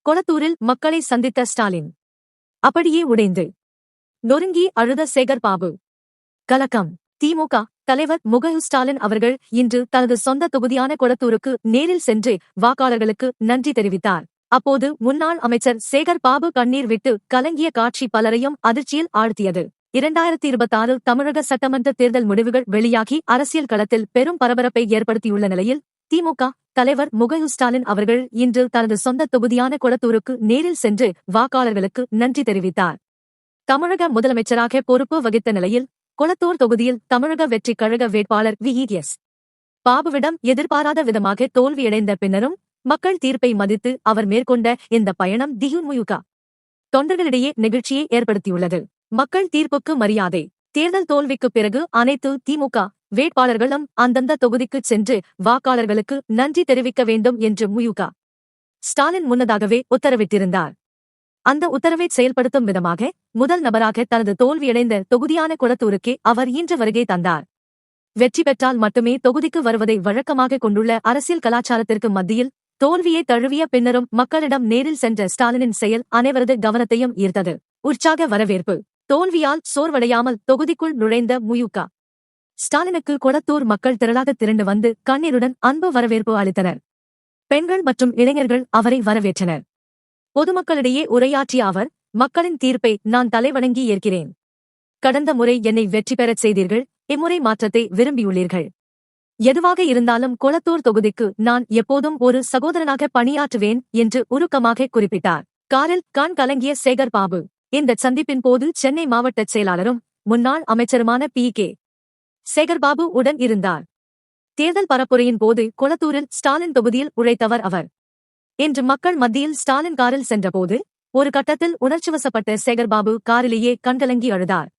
கொளத்தூரில் மக்களை சந்தித்த ஸ்டாலின் அப்படியே உடைந்து நொறுங்கி அழுத சேகர் பாபு. கலக்கம். திமுக தலைவர் முக ஸ்டாலின் அவர்கள் இன்று தனது சொந்த தொகுதியான கொளத்தூருக்கு நேரில் சென்று வாக்காளர்களுக்கு நன்றி தெரிவித்தார். அப்போது முன்னாள் அமைச்சர் சேகர் பாபு கண்ணீர் விட்டு கலங்கிய காட்சி பலரையும் அதிர்ச்சியில் ஆழ்த்தியது. 2026 தமிழக சட்டமன்ற தேர்தல் முடிவுகள் வெளியாகி அரசியல் களத்தில் பெரும் பரபரப்பை ஏற்படுத்தியுள்ள நிலையில் திமுக தலைவர் முக ஸ்டாலின் அவர்கள் இன்று தனது சொந்த தொகுதியான கொளத்தூருக்கு நேரில் சென்று வாக்காளர்களுக்கு நன்றி தெரிவித்தார். தமிழக முதலமைச்சராக பொறுப்பு வகித்த நிலையில் கொளத்தூர் தொகுதியில் தமிழக வெற்றிக் கழக வேட்பாளர் வி.எஸ். பாபுவிடம் எதிர்பாராத விதமாக தோல்வியடைந்த பின்னரும் மக்கள் தீர்ப்பை மதித்து அவர் மேற்கொண்ட இந்த பயணம் திமுக தொண்டர்களிடையே நெகிழ்ச்சியை ஏற்படுத்தியுள்ளது. மக்கள் தீர்ப்புக்கு மரியாதை. தேர்தல் தோல்விக்குப் பிறகு அனைத்து திமுக வேட்பாளர்களும் அந்தந்த தொகுதிக்குச் சென்று வாக்காளர்களுக்கு நன்றி தெரிவிக்க வேண்டும் என்று முக ஸ்டாலின் முன்னதாகவே உத்தரவிட்டிருந்தார். அந்த உத்தரவை செயல்படுத்தும் விதமாக முதல் நபராக தனது தோல்வியடைந்த தொகுதியான கொளத்தூருக்கே அவர் இன்று வருகை தந்தார். வெற்றி பெற்றால் மட்டுமே தொகுதிக்கு வருவதை வழக்கமாக கொண்டுள்ள அரசியல் கலாச்சாரத்திற்கு மத்தியில் தோல்வியை தழுவிய பின்னரும் மக்களிடம் நேரில் சென்ற ஸ்டாலினின் செயல் அனைவரது கவனத்தையும் ஈர்த்தது. உற்சாக வரவேற்பு. தோல்வியால் சோர்வடையாமல் தொகுதிக்குள் நுழைந்த முக ஸ்டாலினுக்கு கொளத்தூர் மக்கள் திரளாக திரண்டு வந்து கண்ணீருடன் அன்பு வரவேற்பு அளித்தனர். பெண்கள் மற்றும் இளைஞர்கள் அவரை வரவேற்றனர். பொதுமக்களிடையே உரையாற்றிய அவர், மக்களின் தீர்ப்பை நான் தலைவணங்கி ஏற்கிறேன். கடந்த முறை என்னை வெற்றி பெறச் செய்தீர்கள், இம்முறை மாற்றத்தை விரும்பியுள்ளீர்கள். எதுவாக இருந்தாலும் கொளத்தூர் தொகுதிக்கு நான் எப்போதும் ஒரு சகோதரனாக பணியாற்றுவேன் என்று உருக்கமாக குறிப்பிட்டார். காரில் கண் கலங்கிய சேகர் பாபு. இந்த சந்திப்பின் போது சென்னை மாவட்ட செயலாளரும் முன்னாள் அமைச்சருமான பி.கே. சேகர் பாபு உடன் இருந்தார். தேர்தல் பரப்புரையின் போது கொளத்தூரில் ஸ்டாலின் தொகுதியில் உழைத்தவர் அவர். இன்று மக்கள் மத்தியில் ஸ்டாலின் காரில் சென்றபோது ஒரு கட்டத்தில் உணர்ச்சிவசப்பட்ட சேகர் பாபு காரிலேயே கண்கலங்கி அழுதார்.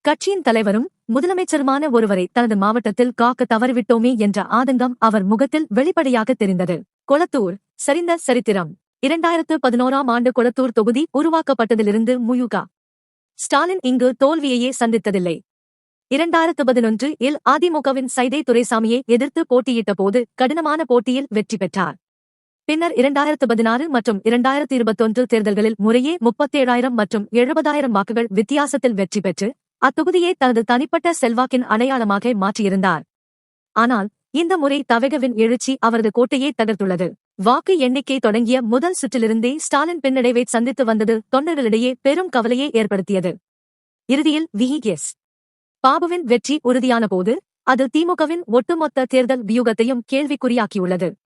கட்சியின் தலைவரும் முதலமைச்சருமான ஒருவரை தனது மாவட்டத்தில் காக்க தவறிவிட்டோமே என்ற ஆதங்கம் அவர் முகத்தில் வெளிப்படையாக தெரிந்தது. கொளத்தூர் சரிந்த சரித்திரம். 2011ஆம் ஆண்டு கொளத்தூர் தொகுதி உருவாக்கப்பட்டதிலிருந்து முக ஸ்டாலின் இங்கு தோல்வியையே சந்தித்ததில்லை. 2011இல் அதிமுகவின் சைதை துரைசாமியை எதிர்த்து போட்டியிட்ட போது கடினமான போட்டியில் வெற்றி பெற்றார். பின்னர் 2016 மற்றும் 2021 தேர்தல்களில் முறையே 37,000 மற்றும் 70,000 வாக்குகள் வித்தியாசத்தில் வெற்றி பெற்று அத்தொகுதியை தனது தனிப்பட்ட செல்வாக்கின் அடையாளமாக மாற்றியிருந்தார். ஆனால் இந்த முறை தவகவின் எழுச்சி அவரது கோட்டையை தகர்த்துள்ளது. வாக்கு எண்ணிக்கை தொடங்கிய முதல் சுற்றிலிருந்தே ஸ்டாலின் பின்னடைவை சந்தித்து வந்தது தொண்டர்களிடையே பெரும் கவலையை ஏற்படுத்தியது. இறுதியில் வி.எஸ். பாபுவின் வெற்றி உறுதியான போது அது திமுகவின் ஒட்டுமொத்த தேர்தல் வியூகத்தையும் கேள்விக்குறியாக்கியுள்ளது.